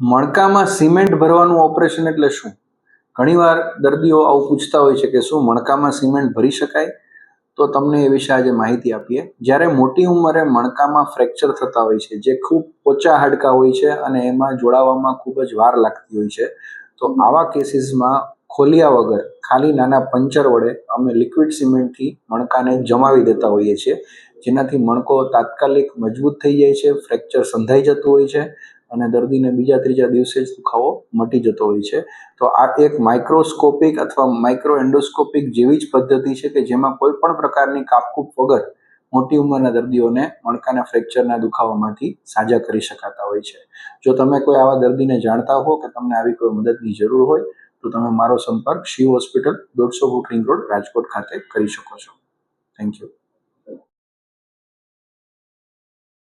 મણકામાં cement ભરવાનું operation એટલે શું? ઘણીવાર દર્દીઓ આવું પૂછતા હોય છે કે શું મણકામાં સિમેન્ટ ભરી શકાય? તો તમને એ વિશે આજે માહિતી આપીએ. જ્યારે મોટી ઉંમરે મણકામાં ફ્રેક્ચર થતા હોય છે, જે ખૂબ પોચા હાડકાં હોય છે અને એમાં જોડાવામાં ખૂબ જ વાર લાગતી હોય છે, તો આવા કેસીસમાં ખોલ્યા વગર ખાલી નાના પંચર વડે અમે લિક્વિડ સિમેન્ટથી મણકાને જમાવી દેતા હોઈએ છીએ, જેનાથી મણકો તાત્કાલિક મજબૂત થઈ જાય છે, ફ્રેક્ચર સંધાઈ જતું હોય છે અને દર્દીને બીજા ત્રીજા દિવસે જ દુખાવો મટી જતો હોય છે. તો આ એક માઇક્રોસ્કોપિક અથવા માઇક્રો એન્ડોસ્કોપિક જેવી જ પદ્ધતિ છે કે જેમાં કોઈ પણ પ્રકારની કાપકૂપ વગર મોટી ઉંમરના દર્દીઓને મણકાના ફ્રેક્ચરના દુખાવામાંથી સાજા કરી શકાતા હોય છે. જો તમે કોઈ આવા દર્દીને જાણતા હો કે તમને આવી કોઈ મદદની જરૂર હોય તો તમે મારો સંપર્ક Shiv hospital 150 foot ring road Rajkot ખાતે કરી શકો છો. Thank you.